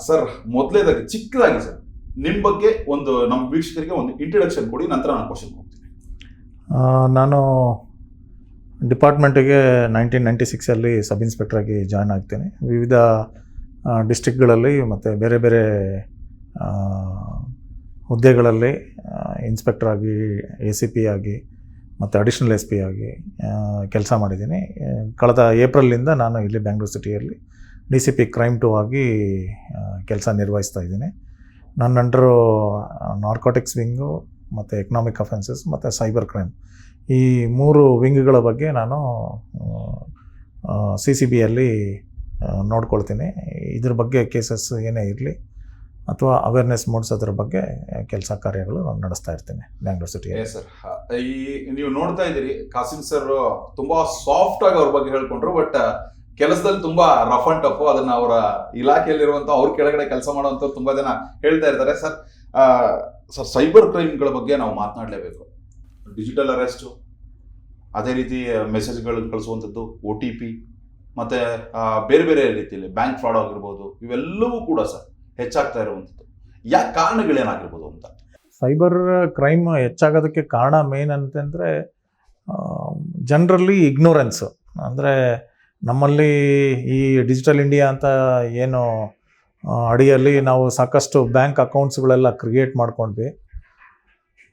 Sir, ಮೊದಲೇದಾಗಿ ಚಿಕ್ಕದಾಗಿ sir ನಿಮ್ಮ ಬಗ್ಗೆ ಒಂದು ನಮ್ಮ ವೀಕ್ಷಕರಿಗೆ ಒಂದು ಇಂಟ್ರಡಕ್ಷನ್ ಕೊಡಿ, ನಂತರ ನಾನು ಕ್ವಶನ್ ಹೋಗ್ತೀನಿ. ನಾನು ಡಿಪಾರ್ಟ್ಮೆಂಟಿಗೆ 1996 ಸಬ್ ಇನ್ಸ್ಪೆಕ್ಟ್ರಾಗಿ ಜಾಯ್ನ್ ಆಗ್ತೀನಿ. ವಿವಿಧ ಡಿಸ್ಟ್ರಿಕ್ಟ್ಗಳಲ್ಲಿ ಮತ್ತು ಬೇರೆ ಬೇರೆ ಹುದ್ದೆಗಳಲ್ಲಿ ಇನ್ಸ್ಪೆಕ್ಟ್ರಾಗಿ, ACP ಆಗಿ ಮತ್ತು ಅಡಿಷ್ನಲ್ SP ಆಗಿ ಕೆಲಸ ಮಾಡಿದ್ದೀನಿ. ಕಳೆದ ಏಪ್ರಿಲಿಂದ ನಾನು ಇಲ್ಲಿ ಬ್ಯಾಂಗ್ಳೂರು ಸಿಟಿಯಲ್ಲಿ DCP ಕ್ರೈಮ್ 2 ಆಗಿ ಕೆಲಸ ನಿರ್ವಹಿಸ್ತಾ ಇದ್ದೀನಿ. ನನ್ನ ಅಂಡರು ನಾರ್ಕೋಟಿಕ್ಸ್ ವಿಂಗು ಮತ್ತು ಎಕನಾಮಿಕ್ ಅಫೆನ್ಸಸ್ ಮತ್ತು ಸೈಬರ್ ಕ್ರೈಮ್, ಈ 3 ವಿಂಗ್ಗಳ ಬಗ್ಗೆ ನಾನು CCBಯಲ್ಲಿ ನೋಡ್ಕೊಳ್ತೀನಿ. ಇದ್ರ ಬಗ್ಗೆ ಕೇಸಸ್ ಏನೇ ಇರಲಿ ಅಥವಾ ಅವೇರ್ನೆಸ್ ಮೂಡಿಸೋದ್ರ ಬಗ್ಗೆ ಕೆಲಸ ಕಾರ್ಯಗಳು ನಾನು ನಡೆಸ್ತಾ ಇರ್ತೀನಿ ಬ್ಯಾಂಗ್ಳೂರು ಸಿಟಿಯಲ್ಲಿ. ಸರ್, ಈ ನೀವು ನೋಡ್ತಾ ಇದ್ದೀರಿ ಕಾಸಿಂ ಸರ್ ತುಂಬಾ ಸಾಫ್ಟ್ ಆಗಿ ಅವ್ರ ಬಗ್ಗೆ ಹೇಳ್ಕೊಂಡ್ರು, ಬಟ್ ಕೆಲಸದಲ್ಲಿ ತುಂಬಾ ರಫ್ ಅಂಡ್ ಟಫ್. ಅದನ್ನ ಅವರ ಇಲಾಖೆಯಲ್ಲಿರುವಂತ ಅವ್ರ ಕೆಳಗಡೆ ಕೆಲಸ ಮಾಡುವಂಥವ್ರು ತುಂಬಾ ಜನ ಹೇಳ್ತಾ ಇರ್ತಾರೆ. ಸರ್, ಸೈಬರ್ ಕ್ರೈಮ್ಗಳ ಬಗ್ಗೆ ನಾವು ಮಾತನಾಡಲೇಬೇಕು. ಡಿಜಿಟಲ್ ಅರೆಸ್ಟು, ಅದೇ ರೀತಿ ಮೆಸೇಜ್ಗಳು ಕಳಿಸುವಂಥದ್ದು, OTP, ಮತ್ತು ಬೇರೆ ಬೇರೆ ರೀತಿಯಲ್ಲಿ ಬ್ಯಾಂಕ್ ಫ್ರಾಡ್ ಆಗಿರ್ಬೋದು, ಇವೆಲ್ಲವೂ ಕೂಡ ಸರ್ ಹೆಚ್ಚಾಗ್ತಾ ಇರುವಂಥದ್ದು. ಯಾಕೆ ಕಾರಣಗಳೇನಾಗಿರ್ಬೋದು ಅಂತ? ಸೈಬರ್ ಕ್ರೈಮ್ ಹೆಚ್ಚಾಗೋದಕ್ಕೆ ಕಾರಣ ಮೇನ್ ಅಂತಂದರೆ ಜನರಲ್ಲಿ ಇಗ್ನೋರೆನ್ಸು. ಅಂದರೆ ನಮ್ಮಲ್ಲಿ ಈ ಡಿಜಿಟಲ್ ಇಂಡಿಯಾ ಅಂತ ಏನು ಅಡಿಯಲ್ಲಿ ನಾವು ಸಾಕಷ್ಟು ಬ್ಯಾಂಕ್ ಅಕೌಂಟ್ಸ್ಗಳೆಲ್ಲ ಕ್ರಿಯೇಟ್ ಮಾಡ್ಕೊಂಡ್ವಿ.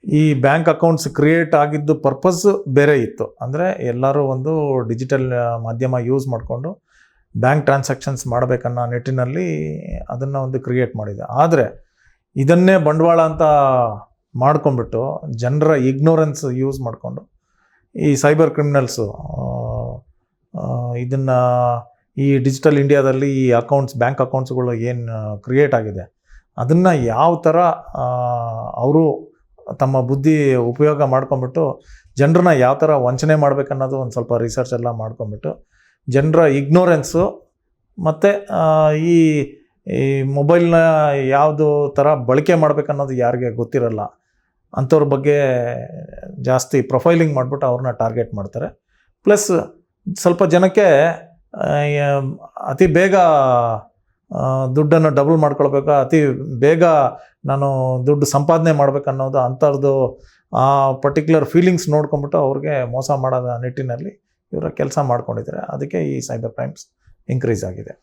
ಈ ಬ್ಯಾಂಕ್ ಅಕೌಂಟ್ಸ್ ಕ್ರಿಯೇಟ್ ಆಗಿದ್ದು ಪರ್ಪಸ್ ಬೇರೆ ಇತ್ತು. ಅಂದರೆ ಎಲ್ಲರೂ ಒಂದು ಡಿಜಿಟಲ್ ಮಾಧ್ಯಮ ಯೂಸ್ ಮಾಡಿಕೊಂಡು ಬ್ಯಾಂಕ್ ಟ್ರಾನ್ಸಾಕ್ಷನ್ಸ್ ಮಾಡಬೇಕನ್ನೋ ನಿಟ್ಟಿನಲ್ಲಿ ಅದನ್ನು ಒಂದು ಕ್ರಿಯೇಟ್ ಮಾಡಿದೆ. ಆದರೆ ಇದನ್ನೇ ಬಂಡವಾಳ ಅಂತ ಮಾಡ್ಕೊಂಡ್ಬಿಟ್ಟು ಜನರ ಇಗ್ನೋರೆನ್ಸ್ ಯೂಸ್ ಮಾಡಿಕೊಂಡು ಈ ಸೈಬರ್ ಕ್ರಿಮಿನಲ್ಸು ಇದನ್ನು ಈ ಡಿಜಿಟಲ್ ಇಂಡಿಯಾದಲ್ಲಿ ಈ ಅಕೌಂಟ್ಸ್, ಬ್ಯಾಂಕ್ ಅಕೌಂಟ್ಸ್ಗಳು ಏನು ಕ್ರಿಯೇಟ್ ಆಗಿದೆ ಅದನ್ನು ಯಾವ ಥರ ಅವರು ತಮ್ಮ ಬುದ್ಧಿ ಉಪಯೋಗ ಮಾಡ್ಕೊಂಬಿಟ್ಟು ಜನರನ್ನ ಯಾವ ಥರ ವಂಚನೆ ಮಾಡಬೇಕನ್ನೋದು ಒಂದು ಸ್ವಲ್ಪ ರಿಸರ್ಚ್ ಎಲ್ಲ ಮಾಡ್ಕೊಂಬಿಟ್ಟು ಜನರ ಇಗ್ನೋರೆನ್ಸು ಮತ್ತು ಈ ಮೊಬೈಲ್ನ ಯಾವುದು ಥರ ಬಳಕೆ ಮಾಡಬೇಕನ್ನೋದು ಯಾರಿಗೆ ಗೊತ್ತಿರಲ್ಲ ಅಂಥವ್ರ ಬಗ್ಗೆ ಜಾಸ್ತಿ ಪ್ರೊಫೈಲಿಂಗ್ ಮಾಡಿಬಿಟ್ಟು ಅವ್ರನ್ನ ಟಾರ್ಗೆಟ್ ಮಾಡ್ತಾರೆ. ಪ್ಲಸ್ ಸ್ವಲ್ಪ ಜನಕ್ಕೆ ಅತಿ ಬೇಗ ದುಡ್ಡನ್ನು ಡಬಲ್ ಮಾಡ್ಕೊಳ್ಬೇಕು, ಅತಿ ಬೇಗ ನಾನು ದುಡ್ಡು ಸಂಪಾದನೆ ಮಾಡ್ಬೇಕನ್ನೋದು ಅಂಥವ್ರದ್ದು ಆ ಪರ್ಟಿಕ್ಯುಲರ್ ಫೀಲಿಂಗ್ಸ್ ನೋಡ್ಕೊಂಬಿಟ್ಟು ಅವ್ರಿಗೆ ಮೋಸ ಮಾಡೋದ ನಿಟ್ಟಿನಲ್ಲಿ ಇವರ ಕೆಲಸ ಮಾಡ್ಕೊಂಡಿದ್ದಾರೆ. ಅದಕ್ಕೆ ಈ ಸೈಬರ್ ಕ್ರೈಮ್ಸ್ ಇನ್ಕ್ರೀಸ್ ಆಗಿದೆ.